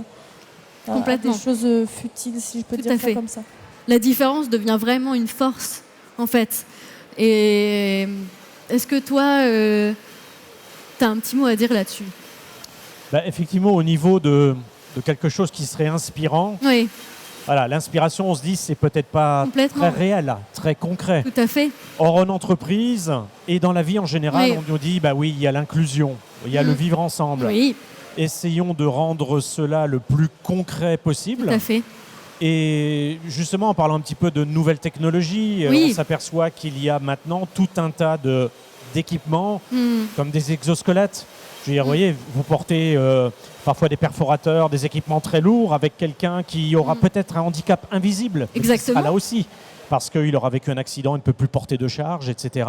des choses futiles, si je peux dire ça comme ça. La différence devient vraiment une force, en fait. Et est-ce que toi, tu as un petit mot à dire là-dessus ? Effectivement, au niveau de quelque chose qui serait inspirant, voilà, l'inspiration, on se dit, c'est peut-être pas très réel, très concret. Tout à fait. Or, en entreprise et dans la vie en général, on nous dit, il y a l'inclusion, il y a le vivre ensemble. Oui. Essayons de rendre cela le plus concret possible. Tout à fait. Et justement, en parlant un petit peu de nouvelles technologies, on s'aperçoit qu'il y a maintenant tout un tas d'équipements, comme des exosquelettes, Je veux dire, vous voyez, vous portez parfois des perforateurs, des équipements très lourds avec quelqu'un qui aura peut-être un handicap invisible. Exactement. Là aussi, parce qu'il aura vécu un accident, il ne peut plus porter de charge, etc.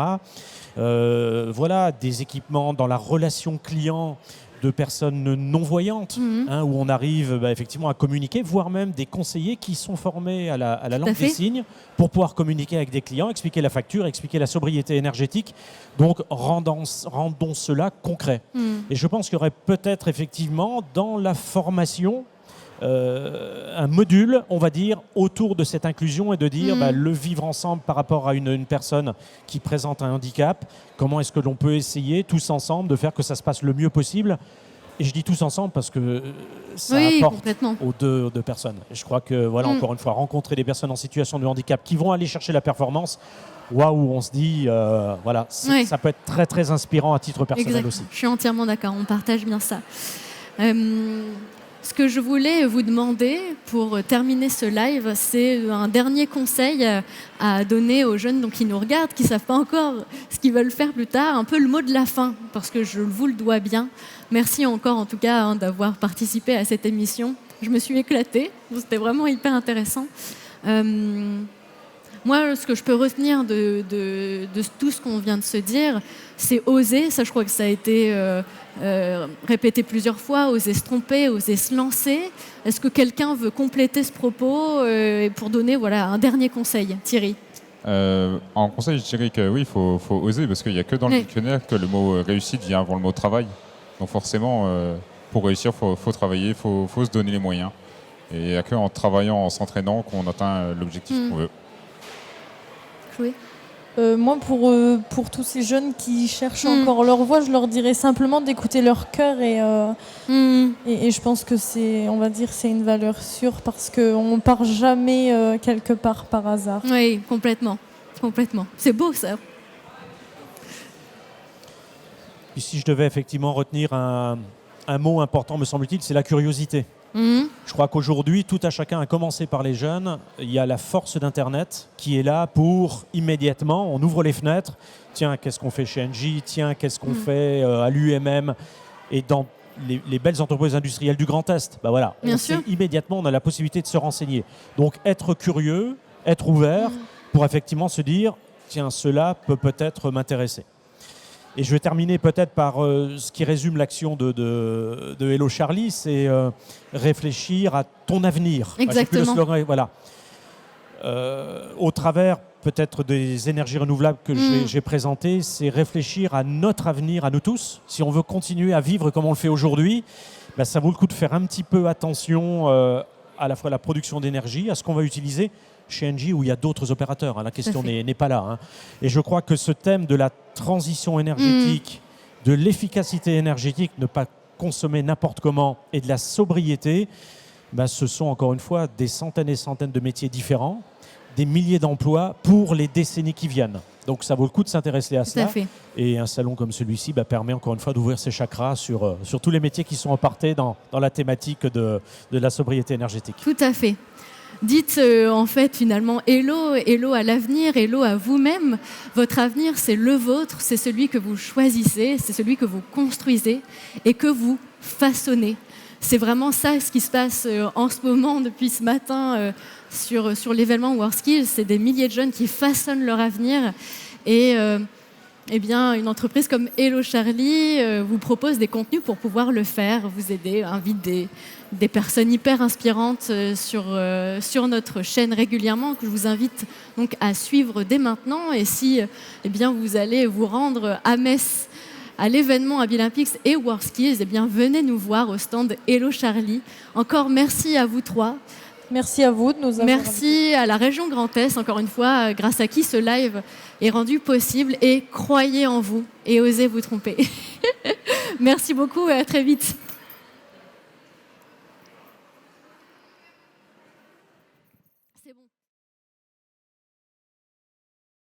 Voilà, des équipements dans la relation client de personnes non-voyantes, où on arrive effectivement à communiquer, voire même des conseillers qui sont formés à la langue des signes pour pouvoir communiquer avec des clients, expliquer la facture, expliquer la sobriété énergétique. Donc rendons cela concret. Et je pense qu'il y aurait peut-être effectivement dans la formation un module, on va dire, autour de cette inclusion et de dire le vivre ensemble par rapport à une personne qui présente un handicap, comment est-ce que l'on peut essayer tous ensemble de faire que ça se passe le mieux possible. Et je dis tous ensemble parce que ça apporte aux deux personnes. Et je crois que, encore une fois, rencontrer des personnes en situation de handicap qui vont aller chercher la performance, waouh, on se dit, ça peut être très très inspirant à titre personnel aussi. Je suis entièrement d'accord, on partage bien ça. Ce que je voulais vous demander pour terminer ce live, c'est un dernier conseil à donner aux jeunes qui nous regardent, qui ne savent pas encore ce qu'ils veulent faire plus tard, un peu le mot de la fin, parce que je vous le dois bien. Merci encore en tout cas d'avoir participé à cette émission. Je me suis éclatée, c'était vraiment hyper intéressant. Moi, ce que je peux retenir de tout ce qu'on vient de se dire, c'est oser. Ça, je crois que ça a été répété plusieurs fois, oser se tromper, oser se lancer. Est-ce que quelqu'un veut compléter ce propos pour donner un dernier conseil, Thierry? En conseil, je dirais que oui, il faut oser, parce qu'il n'y a que dans le dictionnaire que le mot réussite vient avant le mot travail. Donc forcément, pour réussir, il faut travailler, il faut se donner les moyens. Et il n'y a qu'en travaillant, en s'entraînant qu'on atteint l'objectif qu'on veut. Oui. Moi, pour tous ces jeunes qui cherchent encore leur voie, je leur dirais simplement d'écouter leur cœur et je pense que c'est une valeur sûre parce qu'on ne part jamais quelque part par hasard. Oui, complètement. C'est beau ça. Et si je devais effectivement retenir un mot important, me semble-t-il, c'est la curiosité. Je crois qu'aujourd'hui, tout à chacun, à commencer par les jeunes, il y a la force d'Internet qui est là pour immédiatement, on ouvre les fenêtres, tiens, qu'est-ce qu'on fait chez Engie, tiens, qu'est-ce qu'on fait à l'UMM et dans les belles entreprises industrielles du Grand Est. Immédiatement, on a la possibilité de se renseigner. Donc, être curieux, être ouvert pour effectivement se dire, tiens, cela peut peut-être m'intéresser. Et je vais terminer peut-être par ce qui résume l'action de Hello Charlie, c'est réfléchir à ton avenir. Exactement. Le slogan, voilà. Au travers peut-être des énergies renouvelables que j'ai présentées, c'est réfléchir à notre avenir, à nous tous. Si on veut continuer à vivre comme on le fait aujourd'hui, ça vaut le coup de faire un petit peu attention à la fois à la production d'énergie, à ce qu'on va utiliser chez Engie où il y a d'autres opérateurs. La question n'est pas là. Et je crois que ce thème de la transition énergétique, de l'efficacité énergétique, ne pas consommer n'importe comment, et de la sobriété, ce sont encore une fois des centaines et centaines de métiers différents, des milliers d'emplois pour les décennies qui viennent. Donc ça vaut le coup de s'intéresser à cela. Et un salon comme celui-ci permet encore une fois d'ouvrir ses chakras sur tous les métiers qui sont emportés dans la thématique de la sobriété énergétique. Tout à fait. Dites en fait finalement hello à l'avenir, hello à vous-même. Votre avenir, c'est le vôtre, c'est celui que vous choisissez, c'est celui que vous construisez et que vous façonnez. C'est vraiment ça ce qui se passe en ce moment depuis ce matin sur l'événement WorldSkills. C'est des milliers de jeunes qui façonnent leur avenir et une entreprise comme Hello Charlie vous propose des contenus pour pouvoir le faire, vous aider, invite des personnes hyper inspirantes sur notre chaîne régulièrement que je vous invite donc à suivre dès maintenant. Et si vous allez vous rendre à Metz à l'événement Abilympics et WorldSkills, venez nous voir au stand Hello Charlie. Encore merci à vous trois. Merci à vous de nous avoir Merci à la région Grand Est, encore une fois, grâce à qui ce live est rendu possible. Et croyez en vous et osez vous tromper. Merci beaucoup et à très vite.